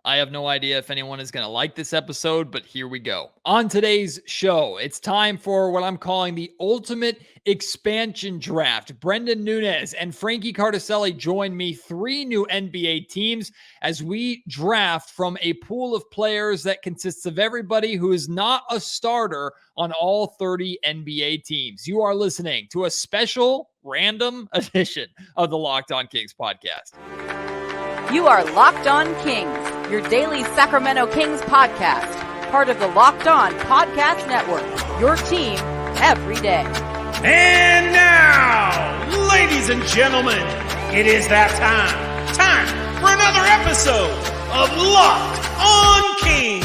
I have no idea if anyone is going to like this episode, but here we go. On today's show, it's time for what I'm calling the ultimate expansion draft. Brenden Nunes and Frankie Cartoscelli join me, 3 new NBA teams, as we draft from a pool of players that consists of everybody who is not a starter on all 30 NBA teams. You are listening to a special random edition of the Locked On Kings podcast. You are Locked On Kings, your daily Sacramento Kings podcast, part of the Locked On Podcast Network, your team every day. And now, ladies and gentlemen, it is that time for another episode of Locked On Kings.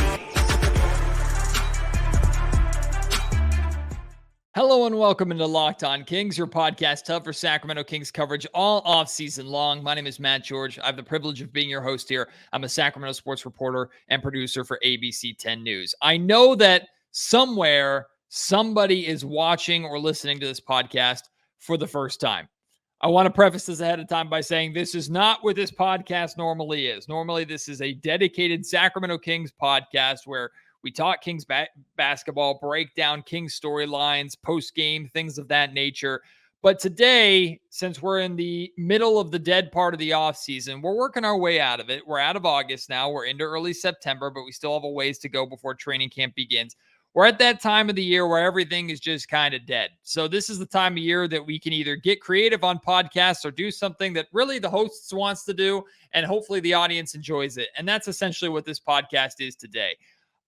Hello and welcome into Locked On Kings, your podcast hub for Sacramento Kings coverage all offseason long. My name is Matt George. I have the privilege of being your host here. I'm a Sacramento sports reporter and producer for ABC 10 News. I know that somewhere somebody is watching or listening to this podcast for the first time. I want to preface this ahead of time by saying this is not what this podcast normally is. Normally, this is a dedicated Sacramento Kings podcast where we talk Kings basketball, break down Kings storylines, post-game, things of that nature. But today, since we're in the middle of the dead part of the offseason, we're working our way out of it. We're out of August now. We're into early September, but we still have a ways to go before training camp begins. We're at that time of the year where everything is just kind of dead. So this is the time of year that we can either get creative on podcasts or do something that really the hosts wants to do, and hopefully the audience enjoys it. And that's essentially what this podcast is today.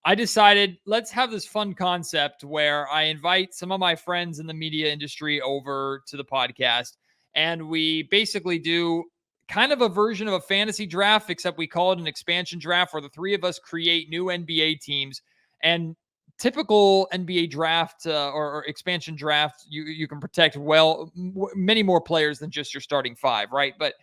I decided let's have this fun concept where I invite some of my friends in the media industry over to the podcast, and we basically do kind of a version of a fantasy draft, except we call it an expansion draft, where the three of us create new NBA teams. And typical NBA draft or expansion draft, you can protect many more players than just your starting 5, right? But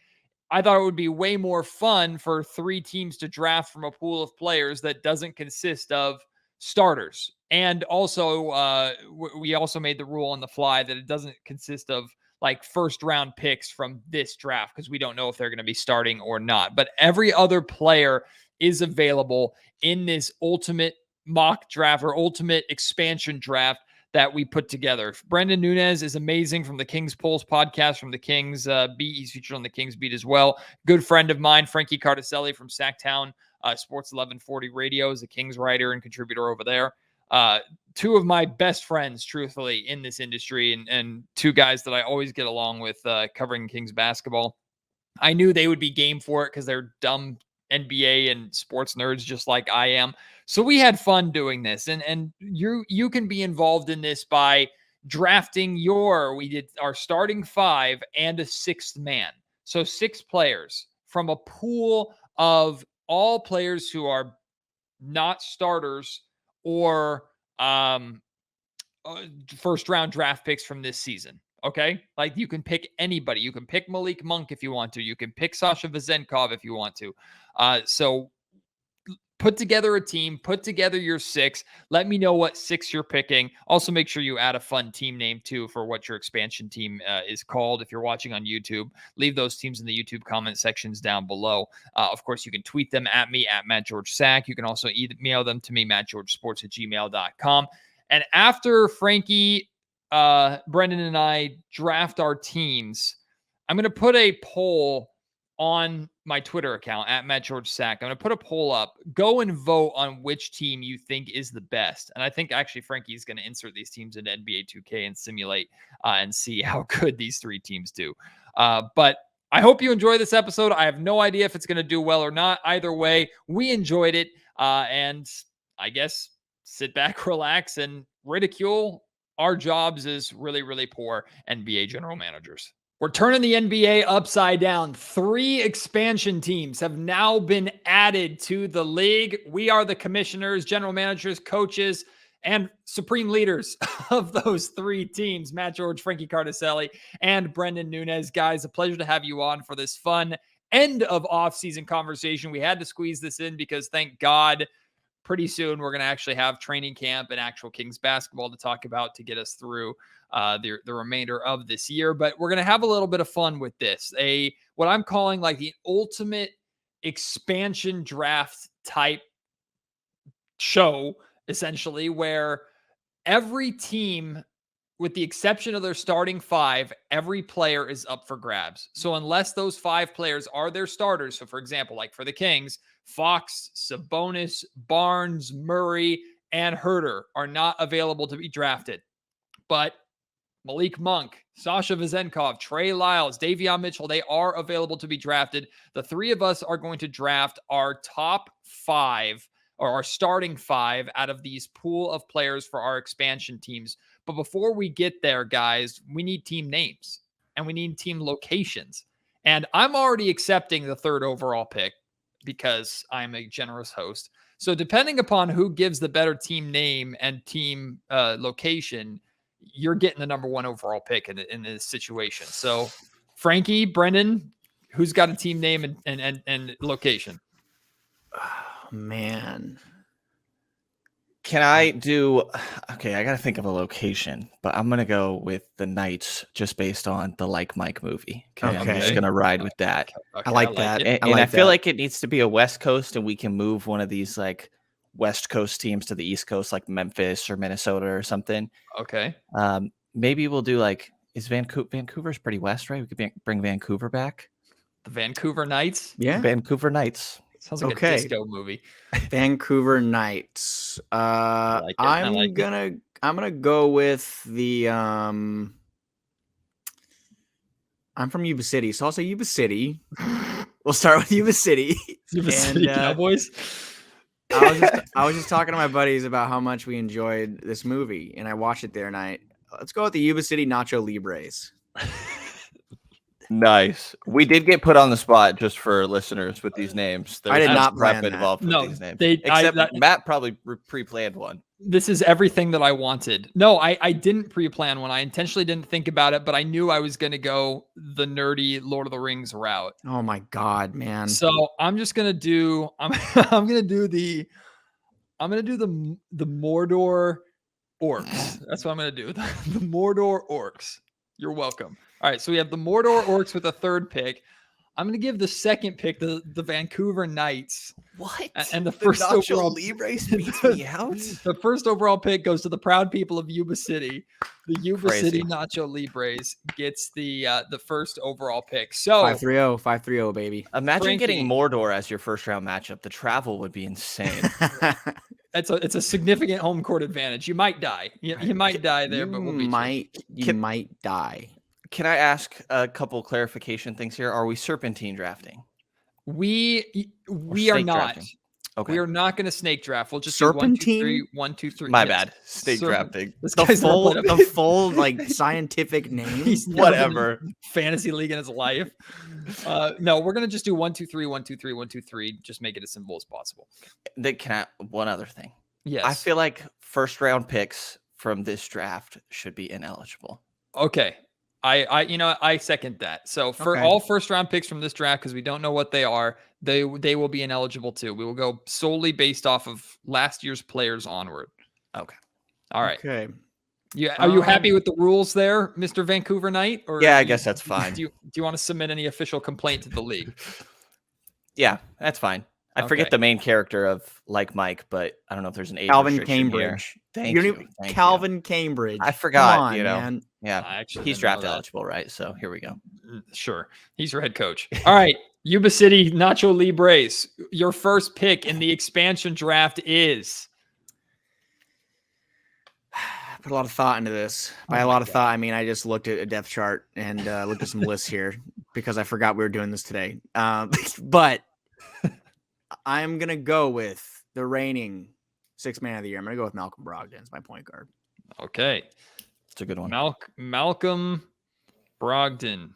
I thought it would be way more fun for 3 teams to draft from a pool of players that doesn't consist of starters. And also, we also made the rule on the fly that it doesn't consist of like first round picks from this draft because we don't know if they're going to be starting or not. But every other player is available in this ultimate mock draft or ultimate expansion draft that we put together. Brenden Nunes is amazing from the Kings Pulse podcast, from the Kings beat. He's featured on the Kings beat as well. Good friend of mine, Frankie Cartoscelli from Sac Town Sports 1140 Radio, is a Kings writer and contributor over there. 2 of my best friends, truthfully, in this industry, and 2 guys that I always get along with covering Kings basketball. I knew they would be game for it because they're dumb NBA and sports nerds just like I am. So we had fun doing this, and you can be involved in this by drafting we did our starting 5 and a 6th man. So 6 players from a pool of all players who are not starters or first round draft picks from this season. Okay. Like you can pick anybody. You can pick Malik Monk if you want to. You can pick Sasha Vezenkov if you want to. So put together a team, put together your 6. Let me know what 6 you're picking. Also, make sure you add a fun team name too for what your expansion team is called. If you're watching on YouTube, leave those teams in the YouTube comment sections down below. Of course, you can tweet them at me at Matt George Sack. You can also email them to me, mattgeorgesports@gmail.com. And after Frankie, Brenden, and I draft our teams, I'm going to put a poll on my Twitter account at Matt George Sack. I'm going to put a poll up. Go and vote on which team you think is the best. And I think actually Frankie's going to insert these teams into NBA 2K and simulate and see how good these 3 teams do. But I hope you enjoy this episode. I have no idea if it's going to do well or not. Either way, we enjoyed it. And I guess sit back, relax, and ridicule our jobs as really, really poor NBA general managers. We're turning the NBA upside down. 3 expansion teams have now been added to the league. We are the commissioners, general managers, coaches, and supreme leaders of those 3 teams. Matt George, Frankie Cartoscelli, and Brenden Nunes. Guys, a pleasure to have you on for this fun end of offseason conversation. We had to squeeze this in because thank God pretty soon we're going to actually have training camp and actual Kings basketball to talk about to get us through the remainder of this year. But we're going to have a little bit of fun with this. What I'm calling like the ultimate expansion draft type show, essentially, where every team, with the exception of their starting 5, every player is up for grabs. So unless those 5 players are their starters, so for example, like for the Kings, Fox, Sabonis, Barnes, Murray, and Herter are not available to be drafted. But Malik Monk, Sasha Vezenkov, Trey Lyles, Davion Mitchell, they are available to be drafted. The 3 of us are going to draft our top 5 or our starting 5 out of these pool of players for our expansion teams. But before we get there, guys, we need team names and we need team locations. And I'm already accepting the 3rd overall pick because I'm a generous host. So depending upon who gives the better team name and team location, you're getting the number 1 overall pick in this situation. So Frankie, Brenden, who's got a team name and location? Oh, man. Can I do... Okay, I got to think of a location, but I'm going to go with the Knights just based on the Like Mike movie. Okay. I'm just going to ride with that. Okay, I like that. And I feel like it needs to be a West Coast, and we can move one of these like West Coast teams to the East Coast, like Memphis or Minnesota or something. Okay. Maybe we'll do like... Is Vancouver's pretty west, right? We could bring Vancouver back. The Vancouver Knights? Yeah. Vancouver Knights. Sounds like a disco movie. Vancouver Knights. I'm gonna go with the I'm from Yuba City, so I'll say Yuba City. We'll start with Yuba City. Yuba City Cowboys. I was just talking to my buddies about how much we enjoyed this movie, and I watched it there, and let's go with the Yuba City Nacho Libres. Nice. We did get put on the spot just for listeners with these names. I did not plan that. Involved with these names. Except Matt probably pre-planned one. This is everything that I wanted. No, I didn't pre-plan one. I intentionally didn't think about it, but I knew I was going to go the nerdy Lord of the Rings route. Oh my God, man. So I'm just going to do, I'm going to do the Mordor Orcs. That's what I'm going to do. The Mordor Orcs. You're welcome. All right, so we have the Mordor Orcs with a 3rd pick. I'm going to give the 2nd pick the Vancouver Knights. What? And the first overall Libres beats me out. The 1st overall pick goes to the proud people of Yuba City. The Yuba City Nacho Libres gets the 1st overall pick. So 5-3-0, baby. Imagine Frankie, getting Mordor as your 1st round matchup. The travel would be insane. It's a significant home court advantage. You might die. You might die there, but we'll beat you might die. Can I ask a couple clarification things here? Are we serpentine drafting? We are not. Drafting? Okay. We are not going to snake draft. We'll just serpentine. Do 1, 2, 3. My bad. Snake drafting. The full like scientific name. He's whatever. Fantasy league in his life. No, we're going to just do 1, 2, 3, 1, 2, 3, 1, 2, 3. Just make it as simple as possible. One other thing. Yes. I feel like 1st round picks from this draft should be ineligible. Okay. I second that. So for all 1st round picks from this draft, because we don't know what they are, they will be ineligible too. We will go solely based off of last year's players onward. Okay. All right. Okay. Are you happy with the rules there, Mr. Vancouver Knight? Or yeah, I guess that's fine. Do you want to submit any official complaint to the league? Yeah, that's fine. I forget the main character of Like Mike, but I don't know if there's an age Calvin restriction Cambridge. Here. Thank you. Calvin Cambridge. I forgot. Come on, man. Yeah, he's draft eligible, right? So here we go. Sure, he's your head coach. All right, Yuba City Nacho Libres. Your 1st pick in the expansion draft is. Put a lot of thought into this. By a lot of thought, I mean I just looked at a depth chart and looked at some lists here because I forgot we were doing this today. But I'm gonna go with the reigning 6th man of the year. I'm gonna go with Malcolm Brogdon as my point guard. Okay, it's a good one. Malcolm Brogdon,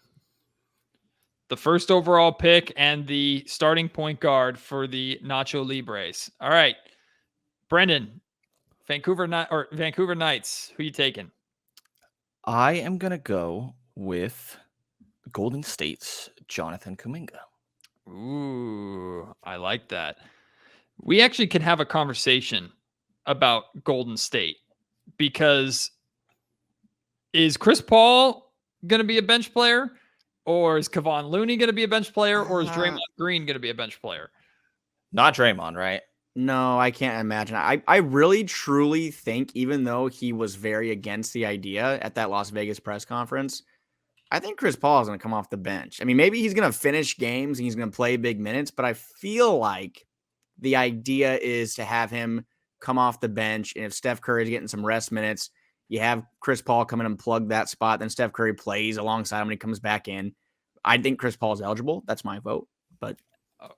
the 1st overall pick and the starting point guard for the Nacho Libres. All right, Brenden. Vancouver Knights. Who you taking? I am gonna go with Golden State's Jonathan Kuminga. Ooh, I like that. We actually could have a conversation about Golden State because is Chris Paul going to be a bench player? Or is Kevon Looney going to be a bench player? Or is Draymond Green going to be a bench player? Not Draymond, right? No, I can't imagine. I really, truly think, even though he was very against the idea at that Las Vegas press conference, I think Chris Paul is going to come off the bench. I mean, maybe he's going to finish games and he's going to play big minutes, but I feel like the idea is to have him come off the bench. And if Steph Curry is getting some rest minutes, you have Chris Paul come in and plug that spot. Then Steph Curry plays alongside him when he comes back in. I think Chris Paul is eligible. That's my vote. But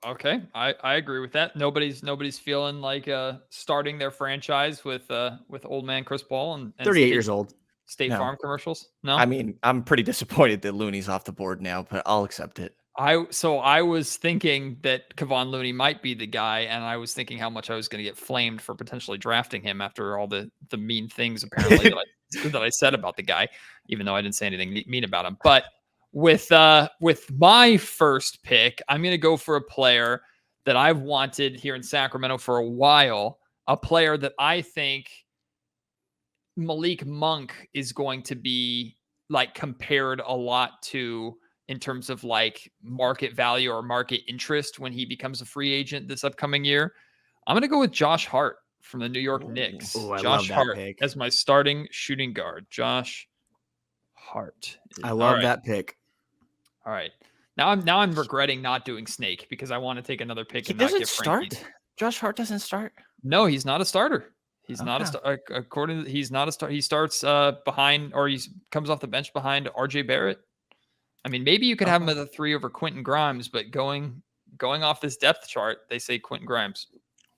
okay, I agree with that. Nobody's feeling like starting their franchise with old man Chris Paul and 38 years old. State Farm commercials. No, I mean, I'm pretty disappointed that Looney's off the board now, but I'll accept it. I was thinking that Kevon Looney might be the guy, and I was thinking how much I was going to get flamed for potentially drafting him after all the mean things apparently that I said about the guy, even though I didn't say anything mean about him. But with my first pick, I'm going to go for a player that I've wanted here in Sacramento for a while, a player that I think Malik Monk is going to be like compared a lot to in terms of like market value or market interest when he becomes a free agent this upcoming year. I'm going to go with Josh Hart from the New York Knicks. Josh Hart as my starting shooting guard. Josh Hart. I love that pick. All right. Now I'm regretting not doing Snake because I want to take another pick. He doesn't start. Josh Hart doesn't start. No, he's not a starter. He's not a star. According to he's not a star. He starts behind, or he comes off the bench behind RJ Barrett. I mean, maybe you could have him at a 3 over Quentin Grimes, but going off this depth chart, they say Quentin Grimes.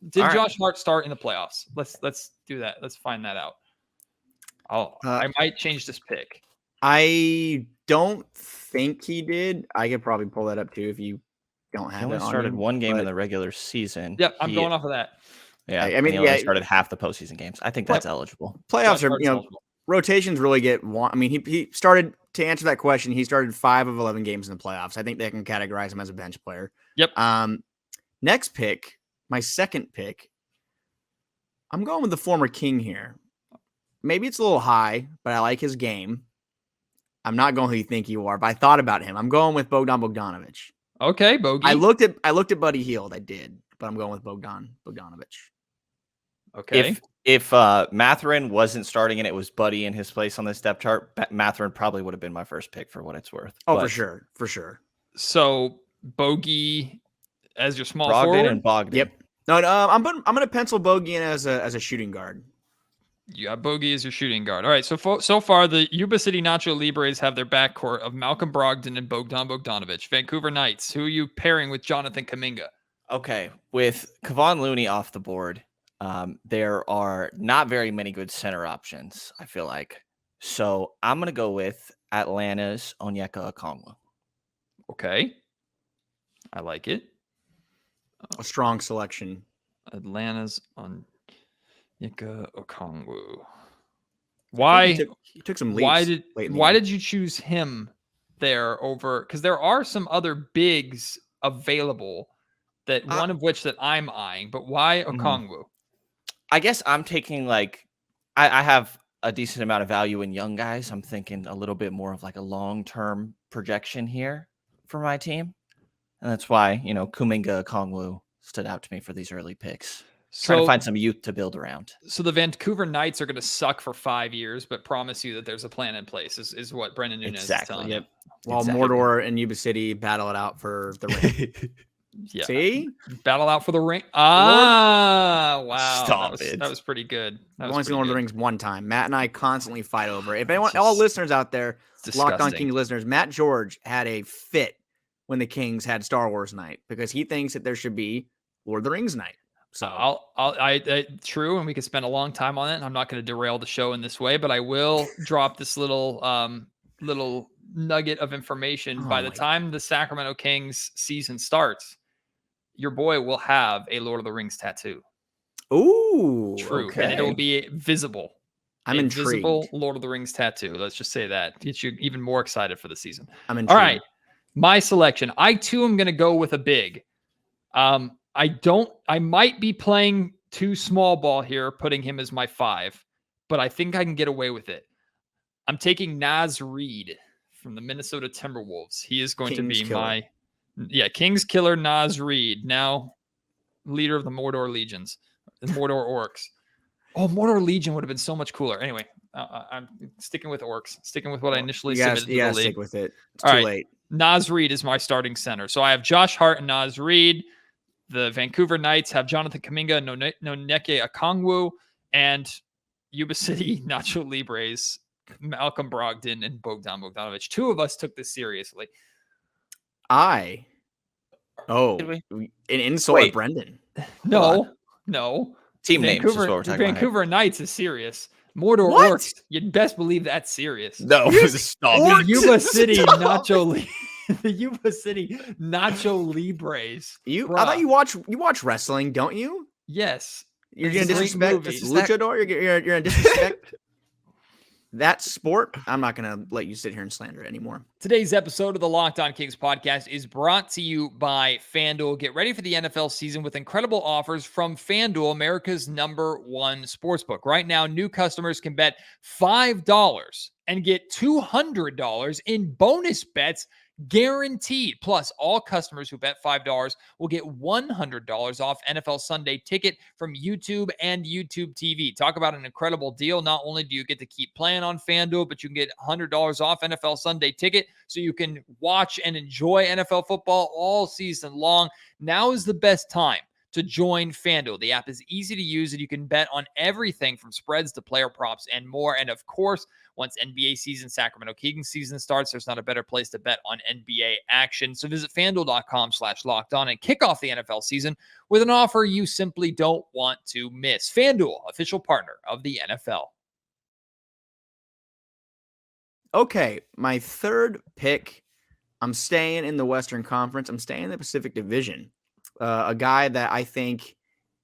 Did Josh Hart start in the playoffs? Let's do that. Let's find that out. I might change this pick. I don't think he did. I could probably pull that up too if you don't have it. He started one game in the regular season. Yep, I'm going off of that. Yeah, I mean, he started half the postseason games. I think that's eligible. Playoffs are, rotations really get one. I mean, he started, to answer that question, he started 5 of 11 games in the playoffs. I think they can categorize him as a bench player. Yep. Next pick, my second pick, I'm going with the former King here. Maybe it's a little high, but I like his game. I'm not going who you think you are, but I thought about him. I'm going with Bogdanovich. Okay, Bogey. I looked at Buddy Hield. I did, but I'm going with Bogdanovich. Okay. If Mathurin wasn't starting and it was Buddy in his place on this depth chart, Mathurin probably would have been my first pick for what it's worth. Oh, for sure. So Bogey as your small Brogdon forward and Bogdan. Yep. No, I'm going to pencil Bogey in as a shooting guard. You got Bogey as your shooting guard. All right. So far, the Yuba City Nacho Libres have their backcourt of Malcolm Brogdon and Bogdanovich. Vancouver Knights, who are you pairing with Jonathan Kuminga? Okay. With Kevon Looney off the board, there are not very many good center options, I feel like. So I'm going to go with Atlanta's Onyeka Okongwu. Okay. I like it. A strong selection. Atlanta's Onyeka Okongwu. Why? He took some leaps. Why did you choose him there over? Because there are some other bigs available, that one of which that I'm eyeing. But why Okongwu? I guess I'm taking I have a decent amount of value in young guys. I'm thinking a little bit more of like a long-term projection here for my team. And that's why, Kuminga Okongwu stood out to me for these early picks. Trying to find some youth to build around. So the Vancouver Knights are going to suck for 5 years, but promise you that there's a plan in place is what Brenden Nunes is telling you. While Mordor and Yuba City battle it out for the ring. Yeah. See? Battle out for the ring. Wow. Stop That was pretty good. I've only seen Lord of the Rings one time. Matt and I constantly fight over it. If anyone, all listeners out there, Locked On Kings listeners, Matt George had a fit when the Kings had Star Wars night because he thinks that there should be Lord of the Rings night. So true, and we could spend a long time on it. And I'm not going to derail the show in this way, but I will drop this little nugget of information. By the time the Sacramento Kings season starts, your boy will have a Lord of the Rings tattoo. Ooh, true, okay. And it will be visible. I'm intrigued. Visible Lord of the Rings tattoo. Let's just say that gets you even more excited for the season. I'm intrigued. All right, my selection. I too am going to go with a big. I might be playing too small ball here, putting him as my 5, but I think I can get away with it. I'm taking Naz Reid from the Minnesota Timberwolves. He is going to Kings be killer. Kings killer Nas Reed, now leader of the Mordor Legions, the Mordor Orcs. Oh, Mordor Legion would have been so much cooler. Anyway, I'm sticking with Orcs, sticking with what I initially submitted to the league. Stick with it. It's All too right. late. Nas Reed is my starting center. So I have Josh Hart and Nas Reed. The Vancouver Knights have Jonathan Kuminga, Noneke Okongwu, and Yuba City Nacho Libres, Malcolm Brogdon, and Bogdan Bogdanovic. Two of us took this seriously. An insult at Brenden. No. Team names is what we're talking about. Vancouver Knights is serious. Mordor What? Orcs, you'd best believe that's serious. No, stop. The Yuba City Nacho the Yuba City Nacho Libres. I thought you watch wrestling, don't you? Yes. You're It's gonna a great disrespect movie. luchador. You're gonna disrespect that sport. I'm not gonna let you sit here and slander it anymore. Today's episode of the Locked On Kings podcast is brought to you by FanDuel. Get ready for the NFL season with incredible offers from FanDuel, America's #1 sportsbook. Right now, new customers can bet $5 and get $200 in bonus bets guaranteed. Plus, all customers who bet $5 will get $100 off NFL Sunday Ticket from YouTube and YouTube TV. Talk about an incredible deal. Not only do you get to keep playing on FanDuel, but you can get $100 off NFL Sunday Ticket so you can watch and enjoy NFL football all season long. Now is the best time to join FanDuel. The app is easy to use and you can bet on everything from spreads to player props and more. And of course, once NBA season, Sacramento Kings season starts, there's not a better place to bet on NBA action. So visit FanDuel.com/lockedon and kick off the NFL season with an offer you simply don't want to miss. FanDuel, official partner of the NFL. Okay, my third pick. I'm staying in the Western Conference. I'm staying in the Pacific Division. A guy that I think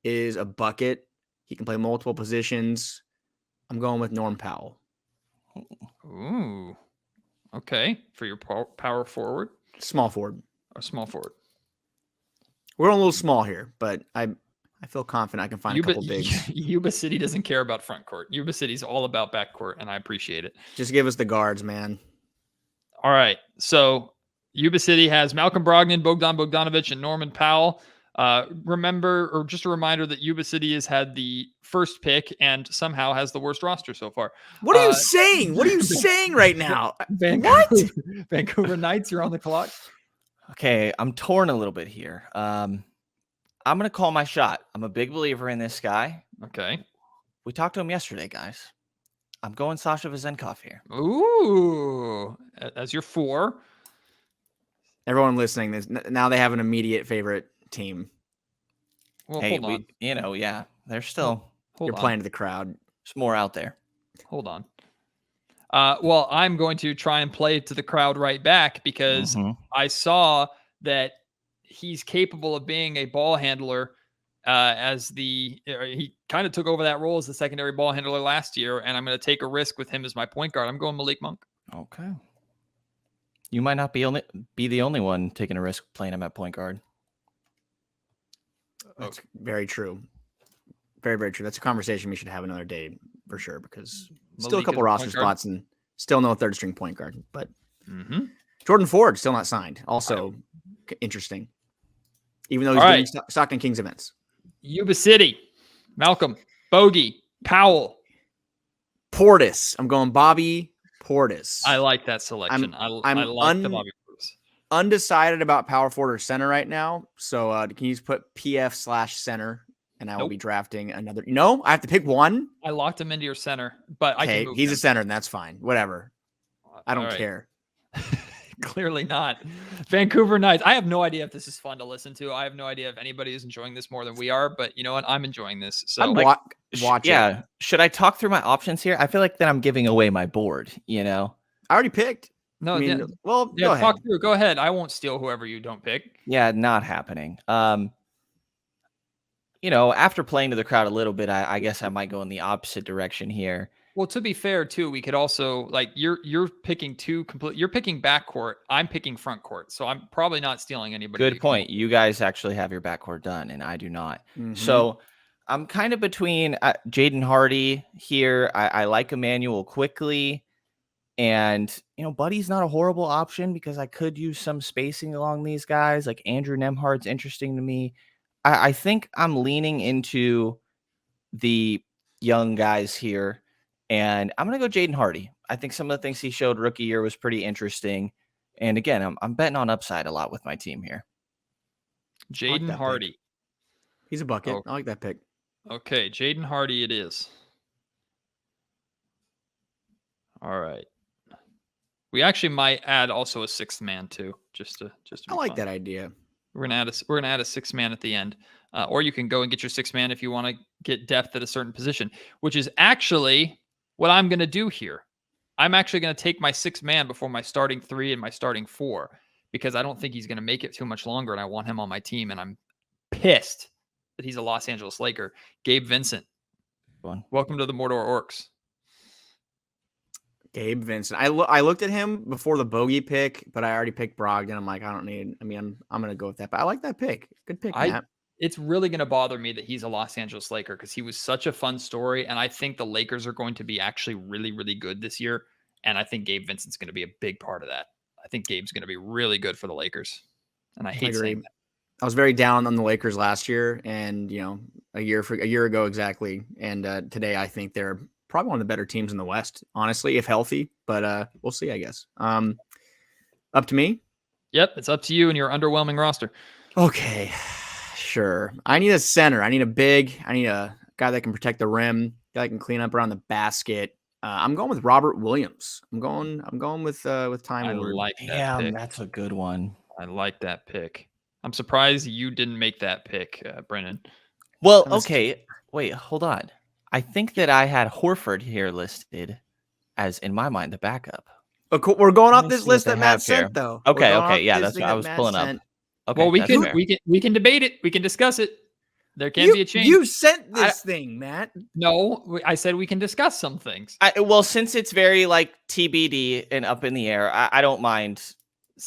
is a bucket. He can play multiple positions. I'm going with Norm Powell. Ooh. Okay. For your power forward? Small forward. Or small forward? We're a little small here, but I feel confident I can find a couple bigs. Yuba City doesn't care about front court. Yuba City's all about back court, and I appreciate it. Just give us the guards, man. All right. So Yuba City has Malcolm Brogdon, Bogdan Bogdanovic, and Norman Powell. Remember, or just a reminder that Yuba City has had the first pick and somehow has the worst roster so far. What are you saying? What are you saying right now? Vancouver Knights, you're on the clock. Okay, I'm torn a little bit here. I'm going to call my shot. I'm a big believer in this guy. Okay. We talked to him yesterday, guys. I'm going Sasha Vezenkov here. Ooh, as your 4. Everyone listening, now they have an immediate favorite team. Well, hey, hold on. they're still. You're playing to the crowd. There's more out there. Hold on. Well, I'm going to try and play to the crowd right back because I saw that he's capable of being a ball handler he kind of took over that role as the secondary ball handler last year, and I'm going to take a risk with him as my point guard. I'm going Malik Monk. Okay. You might not be the only one taking a risk playing him at point guard. That's very true. Very, very true. That's a conversation we should have another day for sure, because still a couple roster spots and still no third string point guard. But Jordan Ford still not signed. Also interesting. Even though he's doing Stockton Kings events. Yuba City, Malcolm, Bogey, Powell. Portis. I'm going Bobby Portis. I like that selection. I like the Bobby Portis. Undecided about power forward or center right now. So can you just put PF/center and I will be drafting another. No, I have to pick one. I locked him into your center, but I can move he's him. a center and that's fine. Whatever. I don't care. Clearly not. Vancouver Knights. I have no idea if this is fun to listen to. I have no idea if anybody is enjoying this more than we are, but you know what? I'm enjoying this. So watch it. Should I talk through my options here? I feel like then I'm giving away my board, I already picked. No, go ahead. Talk through. Go ahead. I won't steal whoever you don't pick. Yeah, not happening. After playing to the crowd a little bit, I guess I might go in the opposite direction here. Well, to be fair, too, we could also you're picking you're picking backcourt. I'm picking front court, so I'm probably not stealing anybody. Good point. You guys actually have your backcourt done, and I do not. So I'm kind of between Jaden Hardy here. I like Emmanuel Quickly. And, Buddy's not a horrible option because I could use some spacing along these guys. Like Andrew Nemhard's interesting to me. I think I'm leaning into the young guys here, and I'm going to go Jaden Hardy. I think some of the things he showed rookie year was pretty interesting. And again, I'm betting on upside a lot with my team here. Jaden Hardy. Pick. He's a bucket. Oh. I like that pick. Okay, Jaden Hardy it is. All right. We actually might add also a sixth man too, just to I like fun. that idea. We're gonna add a sixth man at the end, or you can go and get your sixth man if you want to get depth at a certain position, which is actually what I'm gonna do here. I'm actually gonna take my sixth man before my starting 3 and my starting 4 because I don't think he's gonna make it too much longer, and I want him on my team, and I'm pissed that he's a Los Angeles Laker. Gabe Vincent, welcome to the Mordor Orcs. Gabe Vincent. I looked at him before the bogey pick, but I already picked Brogdon. I'm like, I'm going to go with that. But I like that pick. Good pick, Matt. It's really going to bother me that he's a Los Angeles Laker because he was such a fun story. And I think the Lakers are going to be actually really, really good this year. And I think Gabe Vincent's going to be a big part of that. I think Gabe's going to be really good for the Lakers. And I hate saying that. I was very down on the Lakers last year and, a year ago exactly. And today I think they're probably one of the better teams in the West, honestly, if healthy, but we'll see, I guess. Up to me? Yep, it's up to you and your underwhelming roster. Okay, sure. I need a center. I need a big. I need a guy that can protect the rim, guy that can clean up around the basket. I'm going with Robert Williams. I'm going with Time I Lord. like that pick. That's a good one. I like that pick. I'm surprised you didn't make that pick, Brenden. Well, okay. Wait, hold on. I think that I had Horford here listed as, in my mind, the backup. Okay, we're going off this list that Matt sent, though. Okay, yeah, that's what I was pulling up. Okay, well, we can debate it. We can discuss it. There can be a change. You sent this thing, Matt. No, I said we can discuss some things. Well, since it's very TBD and up in the air, I don't mind.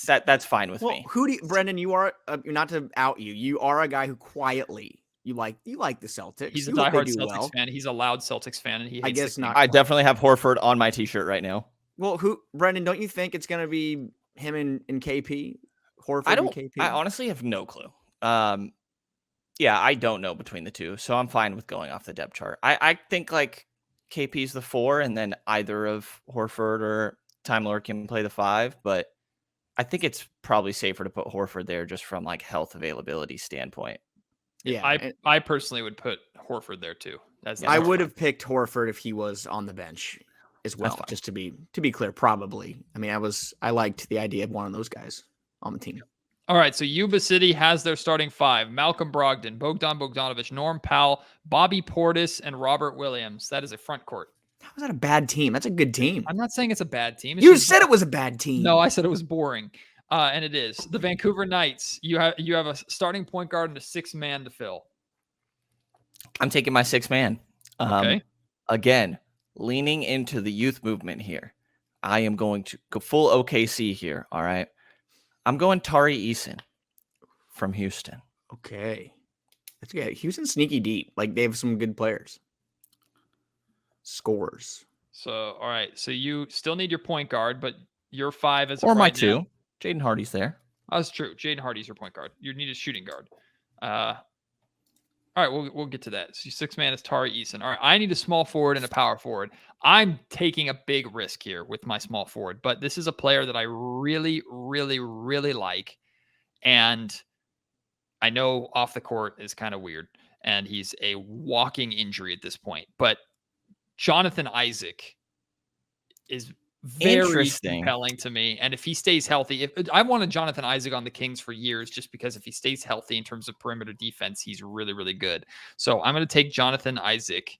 That's fine with me. Who do you, Brenden? You are not to out you. You are a guy who quietly. You like the Celtics. He's a diehard Celtics fan. He's a loud Celtics fan, and he hates I guess not. I definitely have Horford on my T-shirt right now. Well, Brenden? Don't you think it's going to be him and KP? Horford and KP? I honestly have no clue. Yeah, I don't know between the two, so I'm fine with going off the depth chart. I think KP's the 4, and then either of Horford or Time Lord can play the 5, but I think it's probably safer to put Horford there just from health availability standpoint. Yeah, I personally would put Horford there too. I would have picked Horford if he was on the bench as well. Just to be clear, probably. I mean, I liked the idea of one of those guys on the team. All right, so Yuba City has their starting 5: Malcolm Brogdon, Bogdan Bogdanovic, Norm Powell, Bobby Portis, and Robert Williams. That is a front court. How is that a bad team? That's a good team. I'm not saying it's a bad team. You said it was a bad team. No, I said it was boring. And it is. The Vancouver Knights, you have a starting point guard and a 6th man to fill. I'm taking my 6th man. Okay. Again, leaning into the youth movement here. I am going to go full OKC here, all right? I'm going Tari Eason from Houston. Okay. That's good. Houston's sneaky deep. They have some good players. Scores. So, all right. So you still need your point guard, but your 5 is or my 2. Jaden Hardy's there. That's true. Jaden Hardy's your point guard. You need a shooting guard. All right, we'll get to that. So your 6th man is Tari Eason. All right, I need a small forward and a power forward. I'm taking a big risk here with my small forward, but this is a player that I really, really, really like. And I know off the court is kind of weird, and he's a walking injury at this point. But Jonathan Isaac is very compelling to me. And if he stays healthy, I wanted Jonathan Isaac on the Kings for years, just because if he stays healthy in terms of perimeter defense, he's really, really good. So I'm going to take Jonathan Isaac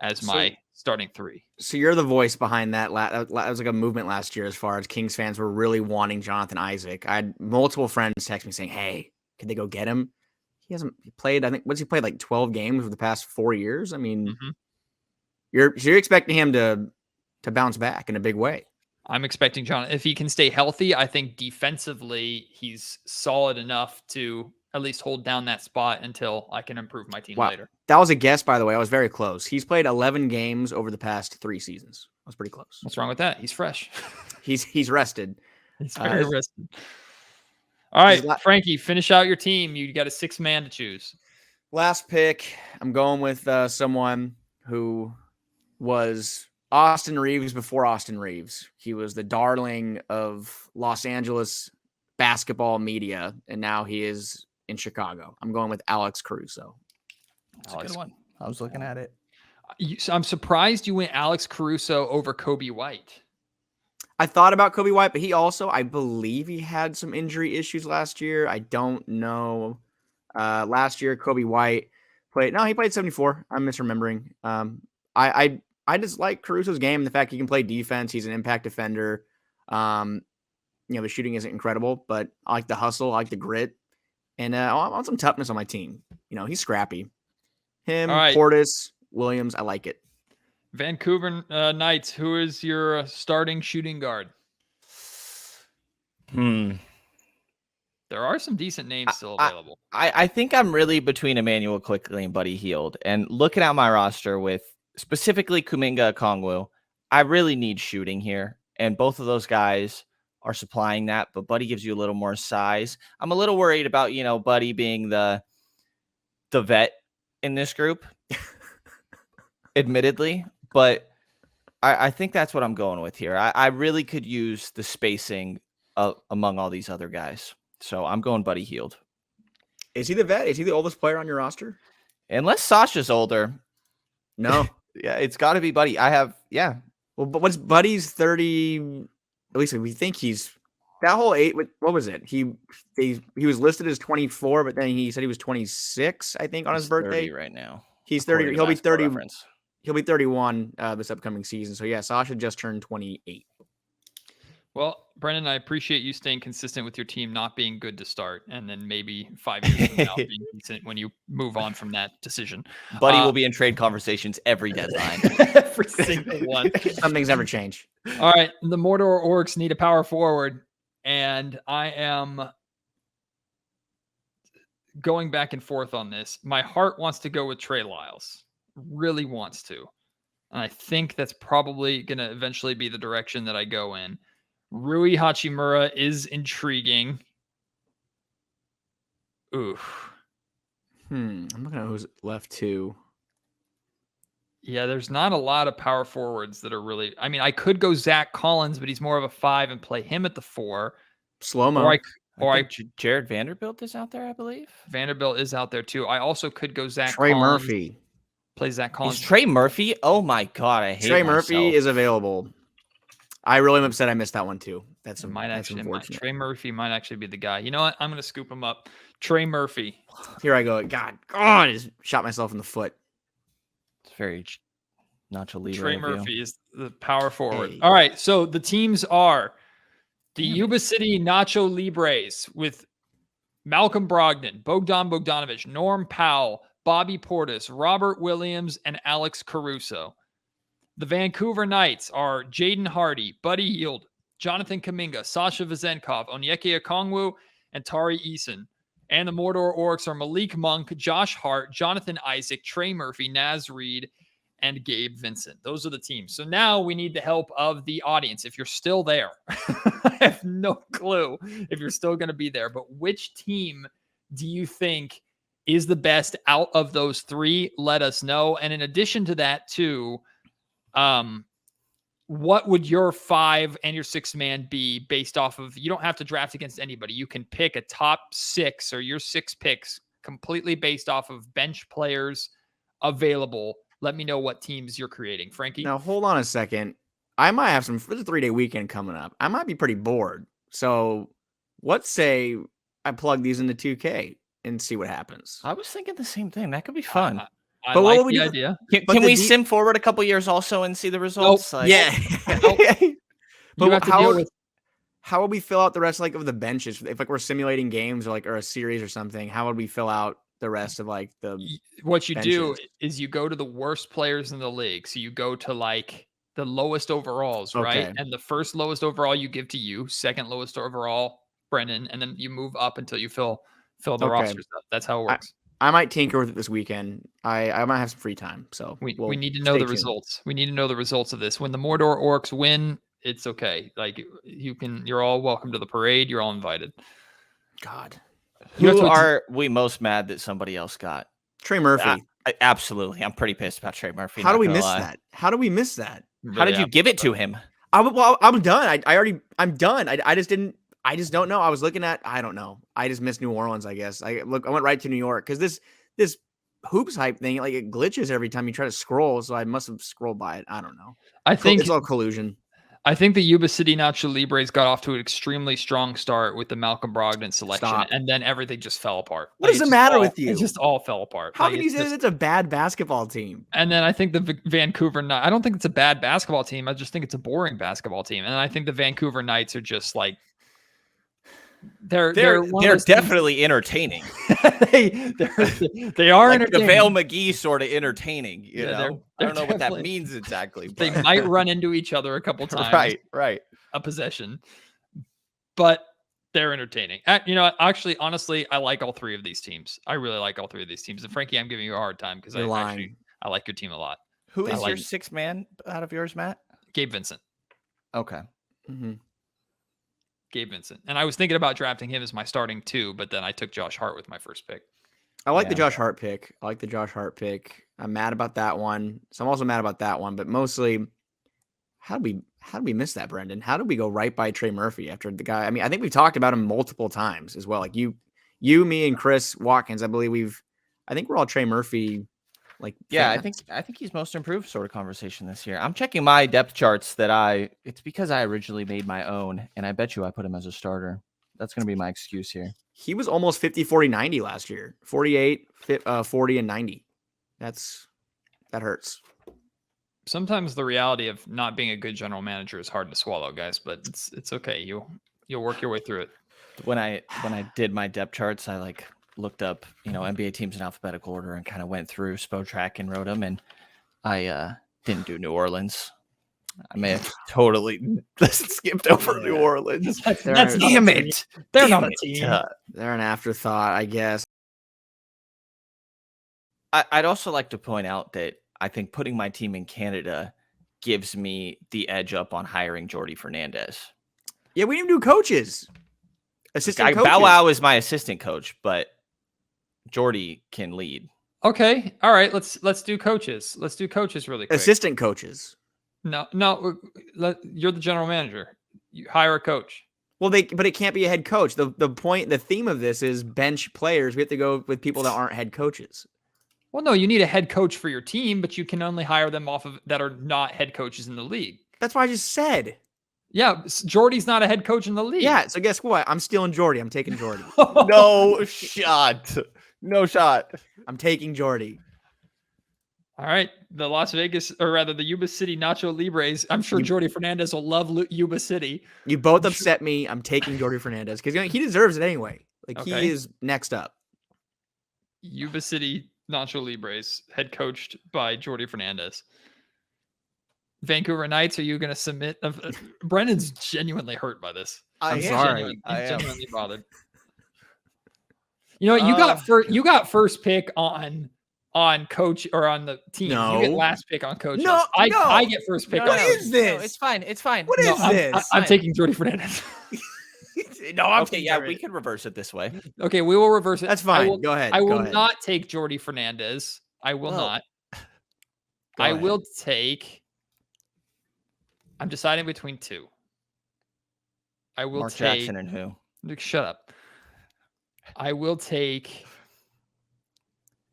as my starting 3. So you're the voice behind that. That was a movement last year as far as Kings fans were really wanting Jonathan Isaac. I had multiple friends text me saying, hey, could they go get him? He hasn't played, I think, what's he played 12 games over the past 4 years? I mean, you're expecting him to bounce back in a big way. I'm expecting John, if he can stay healthy, I think defensively he's solid enough to at least hold down that spot until I can improve my team later. That was a guess, by the way. I was very close. He's played 11 games over the past 3 seasons. I was pretty close. What's wrong with that? He's fresh. He's rested. He's very rested. All right, Frankie, finish out your team. You got a 6-man to choose. Last pick, I'm going with someone who was Austin Reeves before Austin Reeves. He was the darling of Los Angeles basketball media, and now he is in Chicago. I'm going with Alex Caruso. That's a good one. I was looking at it. I'm surprised you went Alex Caruso over Kobe White. I thought about Kobe White, but he also, I believe he had some injury issues last year. I don't know. Last year, Kobe White he played 74. I'm misremembering. I just like Caruso's game, the fact he can play defense. He's an impact defender. The shooting isn't incredible, but I like the hustle. I like the grit. And I want some toughness on my team. He's scrappy. Him, right. Portis, Williams, I like it. Vancouver Knights, who is your starting shooting guard? There are some decent names still available. I think I'm really between Emmanuel Quickley and Buddy Hield. And looking at my roster with specifically Kuminga Okongwu, I really need shooting here. And both of those guys are supplying that, but Buddy gives you a little more size. I'm a little worried about, Buddy being the vet in this group, admittedly. But I think that's what I'm going with here. I really could use the spacing among all these other guys. So I'm going Buddy Hield. Is he the vet? Is he the oldest player on your roster? Unless Sasha's older. No. Yeah, it's got to be Buddy. Well, but what's Buddy's 30? At least we think he's that whole 8. What was it? He was listed as 24, but then he said he was 26, I think, on his birthday. 30 right now. He's 30. He'll be 30. He'll be 31 this upcoming season. So yeah, Sasha just turned 28. Well, Brenden, I appreciate you staying consistent with your team not being good to start, and then maybe 5 years from now being decent when you move on from that decision. Buddy will be in trade conversations every deadline. Every single one. Something's never changed. All right, the Mordor Orcs need a power forward, and I am going back and forth on this. My heart wants to go with Trey Lyles. Really wants to. And I think that's probably going to eventually be the direction that I go in. Rui Hachimura is intriguing. Oof. I'm looking at who's left too. Yeah, there's not a lot of power forwards that are really... I mean, I could go Zach Collins, but he's more of a 5 and play him at the 4. Slow-mo. Jared Vanderbilt is out there, I believe. Vanderbilt is out there too. I also could go Zach Trey Collins. Murphy. Play Zach Collins. Is Trey Murphy? Oh my God, I hate Trey myself. Murphy is available. I really am upset I missed that one too. That's unfortunate. Trey Murphy might actually be the guy. You know what? I'm going to scoop him up. Trey Murphy. Here I go. God, I just shot myself in the foot. It's very Nacho Libre. Trey Murphy is the power forward. Hey. All right, so the teams are the Yuba City Nacho Libres with Malcolm Brogdon, Bogdan Bogdanovic, Norm Powell, Bobby Portis, Robert Williams, and Alex Caruso. The Vancouver Knights are Jaden Hardy, Buddy Hield, Jonathan Kuminga, Sasha Vezenkov, Onyeka Okongwu, and Tari Eason. And the Mordor Orcs are Malik Monk, Josh Hart, Jonathan Isaac, Trey Murphy, Naz Reid, and Gabe Vincent. Those are the teams. So now we need the help of the audience. If you're still there, I have no clue if you're still going to be there, but which team do you think is the best out of those 3? Let us know. And in addition to that too, what would your 5 and your 6 man be based off of? You don't have to draft against anybody. You can pick a top 6 or your 6 picks completely based off of bench players available. Let me know what teams you're creating. Frankie? Now, hold on a second. I might have there's a 3-day weekend coming up. I might be pretty bored. So let's say I plug these into 2K and see what happens. I was thinking the same thing. That could be fun. I like the idea. Can we sim forward a couple years also and see the results? Nope. Yeah. But how would we fill out the rest of the benches? If we're simulating games or a series or something, how would we fill out the rest of the what you benches? Do is you go to the worst players in the league. So you go to the lowest overalls, right? Okay. And the first lowest overall you give to you, second lowest overall, Brenden, and then you move up until you fill the roster stuff. That's how it works. I might tinker with it this weekend. I might have some free time, so We need to know the results. We need to know the results of this. When the Mordor Orcs win, it's okay. Like you're all welcome to the parade. You're all invited. God, Who are we most mad that somebody else got? Trey Murphy. Absolutely, I'm pretty pissed about Trey Murphy. How do we miss that? How do we miss that? How did you give it to him? I'm done. I'm done. I just don't know. I was looking at, I don't know. I just missed New Orleans, I guess. I went right to New York because this hoops hype thing, like it glitches every time you try to scroll. So I must have scrolled by it. I don't know. I think it's all collusion. I think the Yuba City Nacho Libres got off to an extremely strong start with the Malcolm Brogdon selection, and then everything just fell apart. What does the matter with you? It just all fell apart. How can you say it's a bad basketball team? And then I think the Vancouver Knights, I don't think it's a bad basketball team. I just think it's a boring basketball team. And I think the Vancouver Knights are just like, they're definitely entertaining. they are like entertaining. The Vale McGee sort of entertaining. You know, I don't know what that means exactly. But. They might run into each other a couple times. Right. A possession, but they're entertaining. Actually, honestly, I like all three of these teams. I really like all three of these teams. And Frankie, I'm giving you a hard time because I like your team a lot. Who is your sixth man out of yours, Matt? Gabe Vincent. Okay. Mm-hmm. Gabe Vincent. And I was thinking about drafting him as my starting 2, but then I took Josh Hart with my first pick. I like the Josh Hart pick. I'm mad about that one. So I'm also mad about that one, but mostly how did we miss that, Brenden? How did we go right by Trey Murphy after the guy? I mean, I think we've talked about him multiple times as well. Like you, me and Chris Watkins, I believe I think we're all Trey Murphy. Like, yeah, fans. I think he's most improved sort of conversation this year. I'm checking my depth charts it's because I originally made my own, and I bet you I put him as a starter. That's going to be my excuse here. He was almost 50, 40, 90 last year. 48, 40, and 90. That hurts. Sometimes the reality of not being a good general manager is hard to swallow, guys, but it's okay. You'll work your way through it. When I did my depth charts, I looked up, NBA teams in alphabetical order and kind of went through Spotrac and wrote them. And I didn't do New Orleans. I may have totally skipped over New Orleans. Damn it. They're not a team. They're an afterthought, I guess. I'd also like to point out that I think putting my team in Canada gives me the edge up on hiring Jordy Fernandez. Yeah, we didn't do coaches. Assistant coaches. Bow Wow is my assistant coach, but Jordy can lead. Okay. All right. Let's do coaches. Let's do coaches really quick. Assistant coaches. No. You're the general manager. You hire a coach. Well, but it can't be a head coach. The point, the theme of this is bench players. We have to go with people that aren't head coaches. Well, no, you need a head coach for your team, but you can only hire them off of that are not head coaches in the league. That's what I just said. Yeah, Jordy's not a head coach in the league. Yeah, so guess what? I'm stealing Jordy. I'm taking Jordy. No shot. No shot. I'm taking Jordy. All right. The the Yuba City Nacho Libres. I'm sure Jordy Fernandez will love Yuba City. You both upset me. I'm taking Jordy Fernandez because he deserves it anyway. Okay. He is next up. Yuba City Nacho Libres, head coached by Jordy Fernandez. Vancouver Knights, are you going to submit? Brendan's genuinely hurt by this. I'm sorry. He's genuinely bothered. You know, you got first pick on coach or on the team. No. You get last pick on coaches. No, I get first pick. What is this? No, it's fine. It's fine. What is this? I'm taking Jordy Fernandez. No, I'm okay. Yeah, we can reverse it this way. Okay, we will reverse it. That's fine. Go ahead. I will not take Jordy Fernandez. I will not. I will take. I'm deciding between two. I will Mark take Jackson and who? Shut up. I will take.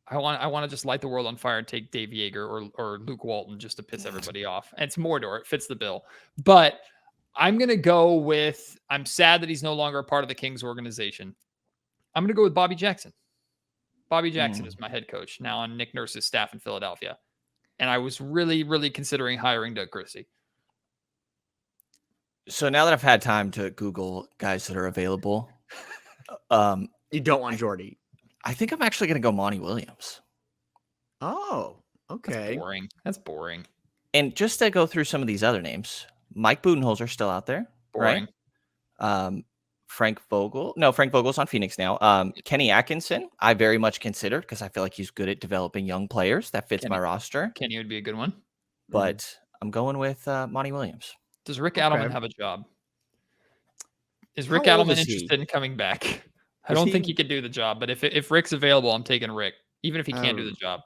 I want to just light the world on fire and take Dave Yeager or Luke Walton just to piss everybody off. And it's Mordor. It fits the bill. But I'm going to go with, I'm sad that he's no longer a part of the Kings organization. I'm going to go with Bobby Jackson. Bobby Jackson is my head coach now on Nick Nurse's staff in Philadelphia. And I was really, really considering hiring Doug Christie. So now that I've had time to Google guys that are available, you don't want Jordy. I think I'm actually going to go Monty Williams. Oh, okay. That's boring. And just to go through some of these other names, Mike Budenholzer still out there. Boring. Right? Frank Vogel. No, Frank Vogel's on Phoenix now. Kenny Atkinson, I very much considered because I feel like he's good at developing young players. That fits my roster. Kenny would be a good one. But I'm going with Monty Williams. Does Rick Adelman have a job? Is Rick How old Adelman is he? interested in coming back? I don't think he could do the job, but if Rick's available, I'm taking Rick, even if he can't do the job.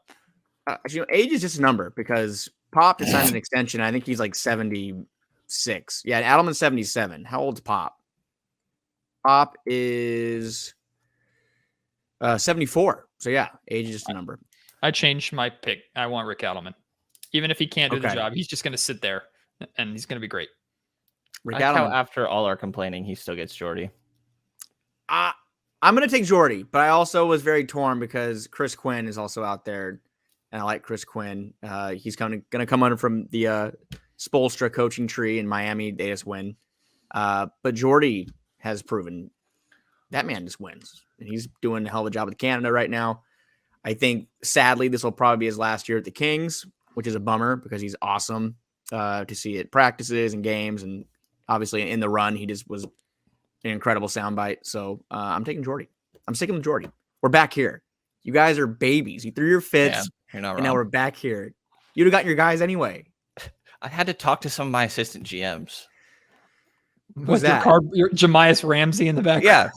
Age is just a number because Pop has signed an extension. I think he's like 76. Yeah, Adelman's 77. How old's Pop? Pop is 74. So yeah, age is just a number. I changed my pick. I want Rick Adelman. Even if he can't do the Okay. job, he's just going to sit there, and he's going to be great. Rick I like how Adelman. after all our complaining, he still gets Jordy. I'm going to take Jordy, but I also was very torn because Chris Quinn is also out there, and I like Chris Quinn. He's going to come under from the Spoelstra coaching tree in Miami. They just win. But Jordy has proven that man just wins, and he's doing a hell of a job with Canada right now. I think, sadly, this will probably be his last year at the Kings, which is a bummer because he's awesome to see at practices and games, and obviously in the run, he just was an incredible soundbite. So I'm taking Jordy. I'm sticking with Jordy. We're back here. You guys are babies. You threw your fits, Yeah, you're not and wrong. now we're back here. You'd have got your guys anyway. I had to talk to some of my assistant GMs. Was that? Your Jemias Ramsey in the back? Yeah.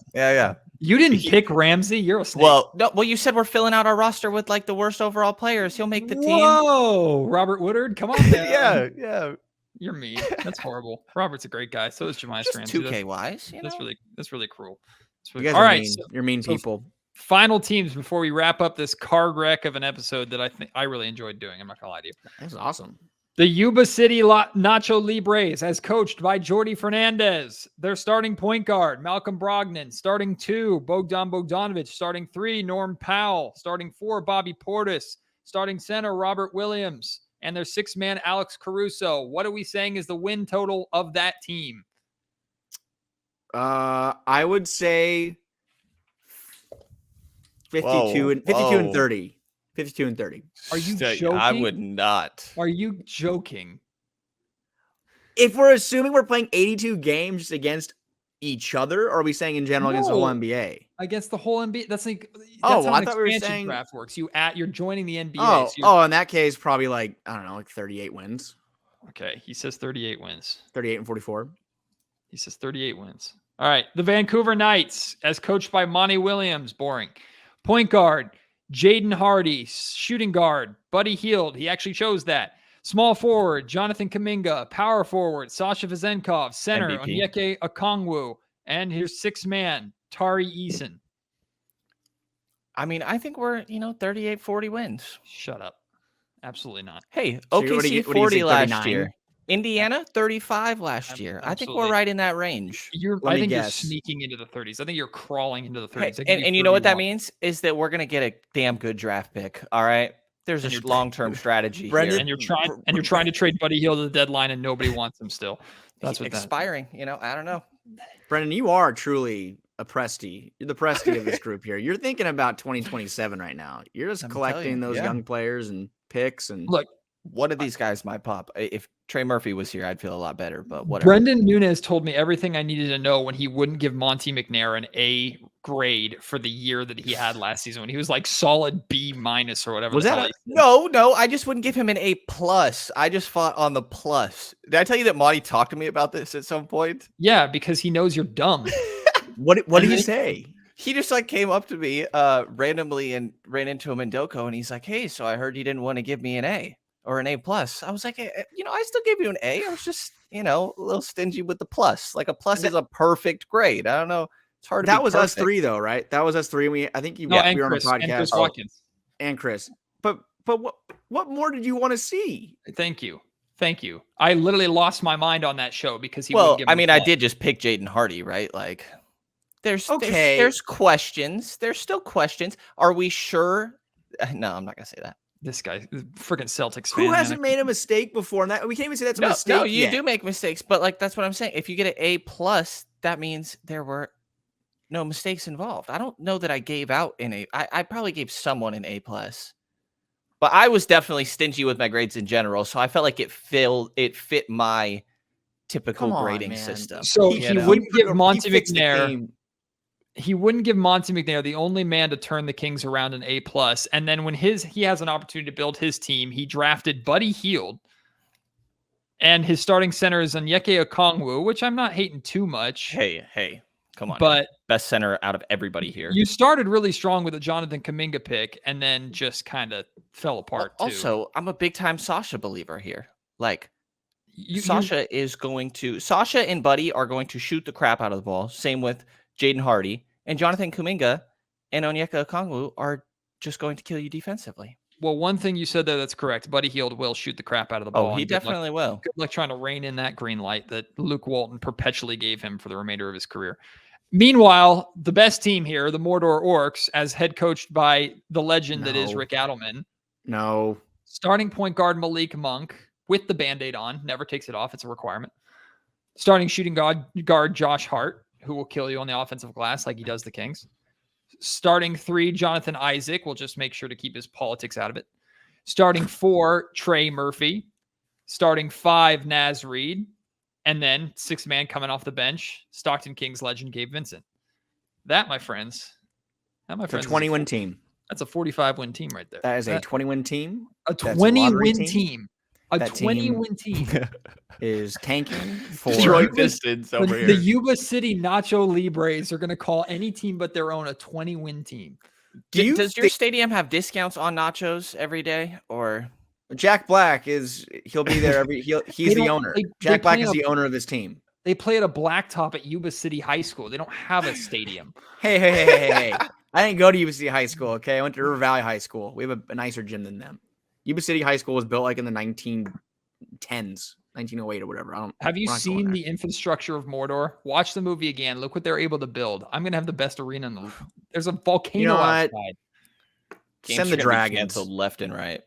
You didn't pick Ramsey? You're a snake. Well, no. Well, you said we're filling out our roster with like the worst overall players. He'll make the team. Whoa, Robert Woodard, come on, man. Yeah. You're mean. That's horrible. Robert's a great guy. So is Jemias Just Ramsey. 2K wise. That's really cruel. That's You really, guys all are right. mean. So You're mean people. final teams before we wrap up this card wreck of an episode that I think I really enjoyed doing. I'm not gonna lie to you. That's awesome. The Yuba City Nacho Libres, as coached by Jordy Fernandez. Their starting point guard, Malcolm Brogdon. Starting 2, Bogdan Bogdanovic. Starting 3, Norm Powell. Starting 4, Bobby Portis. Starting center, Robert Williams. And their 6-man, Alex Caruso. What are we saying is the win total of that team? I would say 52 Whoa, and 30. 52 and 30. Are you I joking? would not. Are you joking? If we're assuming we're playing 82 games against each other, or are we saying in general against the whole No. NBA? Against the whole NBA? That's like that's Oh, how I an thought we were expansion saying- draft works. You're joining the NBA. Oh, in that case, probably like, I don't know, like 38 wins, Okay. He says 38 wins. 38 and 44. He says 38 wins. All right. The Vancouver Knights, as coached by Monty Williams. Boring. Point guard, Jaden Hardy. Shooting guard, Buddy Hield. He actually chose that. Small forward, Jonathan Kuminga. Power forward, Sasha Vezenkov. Center, MVP. Onyeka Okongwu. And his 6-man, Tari Eason. I mean, I think we're 38, 40 wins. Shut up. Absolutely not. Hey, So what do OKC you say, 40 last 39? year. Indiana 35 last year. I think we're Absolutely. right in that range. Let I me think you're guess. sneaking into the 30s. I think you're crawling into the Hey, 30s. I give and you know what that 31. means is that we're gonna get a damn good draft pick. All right, there's a long-term strategy Brenden- here. And you're trying to trade Buddy Hield at the deadline, and nobody wants him still. That's what that. expiring. I don't know. Brendan, you are truly a Presty. You're the Presty of this group here. You're thinking about 2027 right now. You're just I'm collecting telling you, those yeah. young players and picks. And Look, One of these guys might pop. If Trey Murphy was here, I'd feel a lot better. But whatever. Brenden Nunes told me everything I needed to know when he wouldn't give Monty McNair an A grade for the year that he had last season when he was like solid B- or whatever. Was the that hell a- he said. No. I just wouldn't give him an A+. I just fought on the plus. Did I tell you that Monty talked to me about this at some point? Yeah, because he knows you're dumb. what did And he then- say? He just like came up to me randomly and ran into him in Doko, and he's like, "Hey, so I heard you didn't want to give me an A or an A+." I was like, I still gave you an A. I was just, a little stingy with the plus. Like a plus is a perfect grade. I don't know. It's hard to That be was us perfect. 3 though, right? That was us 3. I think you No, we and were on a Chris, and podcast. Chris Watkins. And Chris. But what more did you want to see? Thank you. I literally lost my mind on that show because he Well, wouldn't give I me mean, a I plus. did just pick Jaden Hardy, right? Like, there's Okay. there's questions. There's still questions. Are we sure? No, I'm not gonna say that. This guy, freaking Celtics fan. Who man. hasn't made a mistake before? And that we can't even say that's a No, mistake. you yet. do make mistakes, but like that's what I'm saying. If you get an A+, that means there were no mistakes involved. I don't know that I gave out an A. I probably gave someone an A+, but I was definitely stingy with my grades in general. So I felt like it fit my typical Come on, grading man. system. So you he know? wouldn't give Monty fixed the McNair. game. He wouldn't give Monty McNair, the only man to turn the Kings around, an A+. And then when he has an opportunity to build his team, he drafted Buddy Hield. And his starting center is Onyeka Okongwu, which I'm not hating too much. Hey, come on. But best center out of everybody here. You started really strong with a Jonathan Kuminga pick and then just kind of fell apart too. Also, I'm a big time Sasha believer here. Like Sasha and Buddy are going to shoot the crap out of the ball. Same with Jaden Hardy, and Jonathan Kuminga and Onyeka Okongwu are just going to kill you defensively. Well, one thing you said there that's correct. Buddy Hield will shoot the crap out of the ball. Oh, he definitely will. Good luck trying to rein in that green light that Luke Walton perpetually gave him for the remainder of his career. Meanwhile, the best team here, the Mordor Orcs, as head coached by the legend that is Rick Adelman. No. Starting point guard Malik Monk with the Band-Aid on. Never takes it off. It's a requirement. Starting shooting guard Josh Hart, who will kill you on the offensive glass like he does the Kings. Starting 3, Jonathan Isaac. Will just make sure to keep his politics out of it. Starting 4, Trey Murphy. Starting 5, Naz Reid. And then 6th man coming off the bench, Stockton Kings legend Gabe Vincent. That, my friends. It's a 20-win team. That's a 45-win team right there. That is a 20-win team. A 20-win team. A 20-win team is tanking for short distance over the here. Yuba City Nacho Libres are going to call any team but their own a 20-win team. Does your stadium have discounts on nachos every day, or Jack Black he'll be there he's the owner. Jack Black is the owner of this team. They play at a blacktop at Yuba City High School. They don't have a stadium. Hey. I didn't go to Yuba City High School, okay? I went to River Valley High School. We have a nicer gym than them. Yuba City High School was built like in the 1910s, 1908 or whatever. Have you seen the infrastructure of Mordor? Watch the movie again. Look what they're able to build. I'm going to have the best arena in the There's a volcano outside. Send the dragons left and right.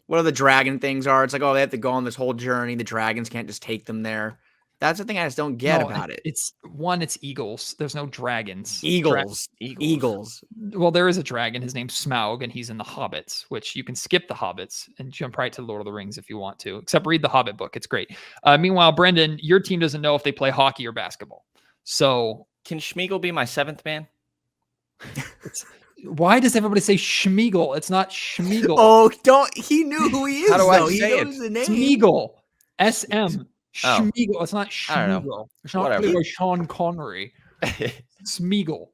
What are the dragon things are? It's like, they have to go on this whole journey. The dragons can't just take them there. That's the thing I just don't get about it. It's eagles. There's no dragons. Eagles. Well, there is a dragon. His name's Smaug, and he's in the Hobbits, which you can skip the Hobbits and jump right to Lord of the Rings if you want to, except read the Hobbit book. It's great. Meanwhile, Brenden, your team doesn't know if they play hockey or basketball. So can Schmeagle be my 7th man? Why does everybody say Schmeagle? It's not Schmeagle. Oh, he knew who he is. How do I he say knows it? The name. Schmeagle. SM. Schmeagle. It's not Schmeagle. It's not played by Sean Connery. Smeagol.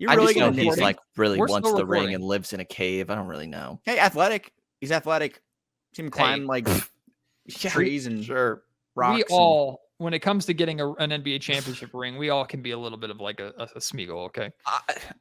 I just know he's really wants the ring and lives in a cave. I don't really know. Hey, athletic. He's athletic. See him climb trees and rocks. When it comes to getting an NBA championship ring, we all can be a little bit of like a Smeagol, okay?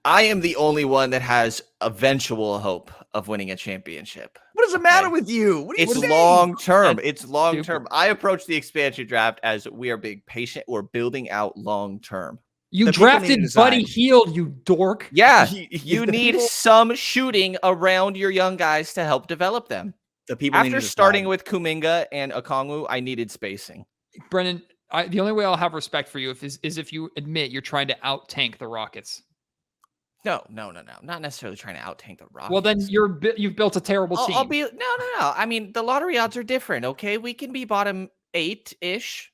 I am the only one that has eventual hope of winning a championship. What does it matter with you? It's long term. It's long term. I approach the expansion draft as we are being patient. We're building out long term. You drafted Buddy Hield, you dork. Yeah, you need some shooting around your young guys to help develop them. The people after starting with Kuminga and Okongwu, I needed spacing. Brenden, the only way I'll have respect for you is if you admit you're trying to out-tank the Rockets. No. Not necessarily trying to out-tank the Rockets. Well, then you've built a terrible team. No. I mean, the lottery odds are different, okay? We can be bottom 8-ish.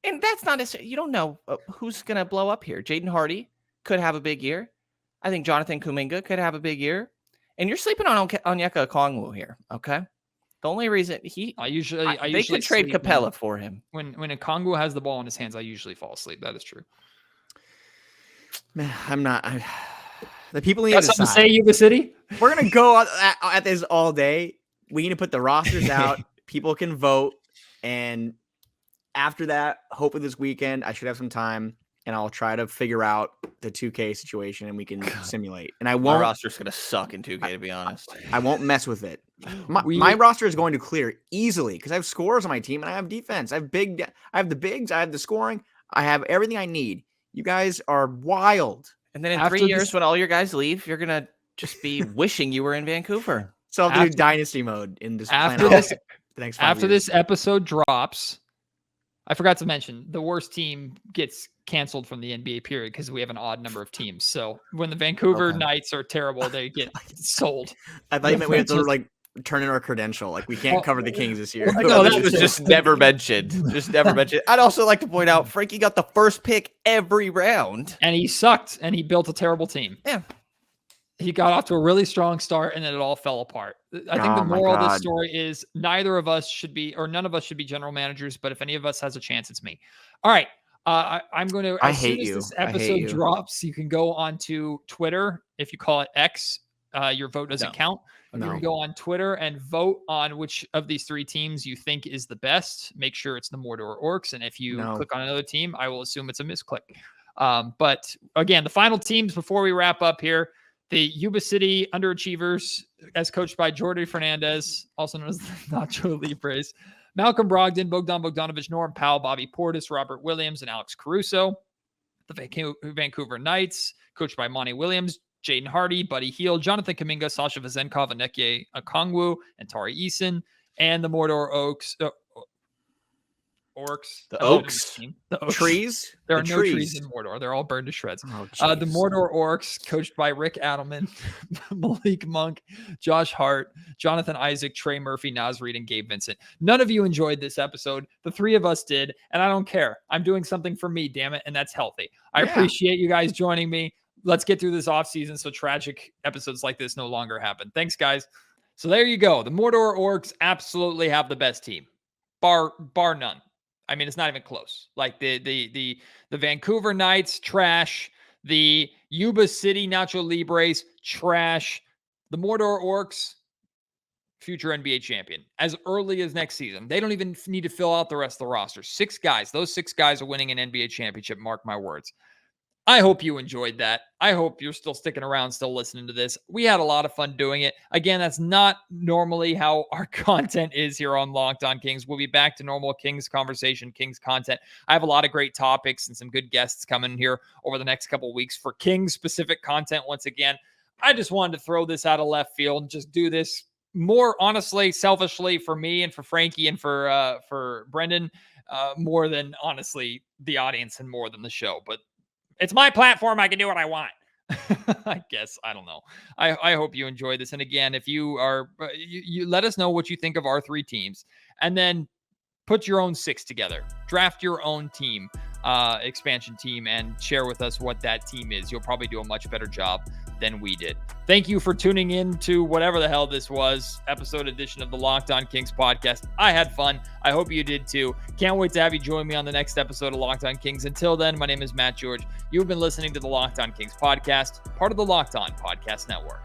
And that's not necessarily, you don't know who's going to blow up here. Jaden Hardy could have a big year. I think Jonathan Kuminga could have a big year. And you're sleeping on Onyeka Okongwu here, okay? The only reason they could trade Capella for him. When Okongwu has the ball in his hands, I usually fall asleep. That is true. Man, I'm not. The people need to decide. Say Yuba City. We're gonna go at this all day. We need to put the rosters out. People can vote, and after that, hopefully this weekend, I should have some time, and I'll try to figure out the 2K situation, and we can simulate. And I won't. My roster's gonna suck in 2K, to be honest. I won't mess with it. My roster is going to clear easily because I have scorers on my team, and I have defense. I have the bigs. I have the scoring. I have everything I need. You guys are wild. And then in 3 years, when all your guys leave, you're gonna just be wishing you were in Vancouver. So I'll have to do dynasty mode in this. After this episode drops, I forgot to mention the worst team gets canceled from the NBA period because we have an odd number of teams. So when the Vancouver Knights are terrible, they get sold. I thought you meant we have to turn in our credential. Like, we can't cover the Kings this year. No, that was just never mentioned. Just never mentioned. I'd also like to point out Frankie got the first pick every round. And he sucked, and he built a terrible team. Yeah. He got off to a really strong start, and then it all fell apart. I think the moral of this story is none of us should be general managers, but if any of us has a chance, it's me. All right. I'm going to, as soon as this episode drops, you can go onto Twitter. If you call it X, your vote doesn't count. You can go on Twitter and vote on which of these three teams you think is the best. Make sure it's the Mordor Orcs. And if you click on another team, I will assume it's a misclick. But again, the final teams before we wrap up here, the Yuba City Underachievers, as coached by Jordi Fernandez, also known as the Nacho Libres, Malcolm Brogdon, Bogdan Bogdanovic, Norm Powell, Bobby Portis, Robert Williams, and Alex Caruso. The Vancouver Knights, coached by Monty Williams, Jaden Hardy, Buddy Hield, Jonathan Kuminga, Sasha Vezenkov, Aneke Okongwu, and Tari Eason. And the Mordor Orcs. The Oaks? The Oaks. Trees? There are no trees in Mordor. They're all burned to shreds. The Mordor Orcs, coached by Rick Adelman, Malik Monk, Josh Hart, Jonathan Isaac, Trey Murphy, Naz Reed, and Gabe Vincent. None of you enjoyed this episode. The three of us did, and I don't care. I'm doing something for me, damn it, and that's healthy. I appreciate you guys joining me. Let's get through this offseason so tragic episodes like this no longer happen. Thanks, guys. So there you go. The Mordor Orcs absolutely have the best team, bar none. I mean, it's not even close. Like the Vancouver Knights, trash. The Yuba City Nacho Libres, trash. The Mordor Orcs, future NBA champion as early as next season. They don't even need to fill out the rest of the roster. 6 guys. Those 6 guys are winning an NBA championship. Mark my words. I hope you enjoyed that. I hope you're still sticking around, still listening to this. We had a lot of fun doing it. Again, that's not normally how our content is here on Locked On Kings. We'll be back to normal Kings conversation, Kings content. I have a lot of great topics and some good guests coming here over the next couple of weeks for Kings-specific content. Once again, I just wanted to throw this out of left field and just do this more honestly, selfishly for me and for Frankie and for Brenden, more than honestly the audience and more than the show. But it's my platform. I can do what I want. I guess. I don't know. I hope you enjoy this. And again, if you are, you let us know what you think of our 3 teams, and then put your own 6 together. Draft your own team, expansion team, and share with us what that team is. You'll probably do a much better job than we did. Thank you for tuning in to whatever the hell this was, episode edition of the Locked On Kings podcast. I had fun. I hope you did too. Can't wait to have you join me on the next episode of Locked On Kings. Until then, my name is Matt George. You've been listening to the Locked On Kings podcast, part of the Locked On Podcast Network.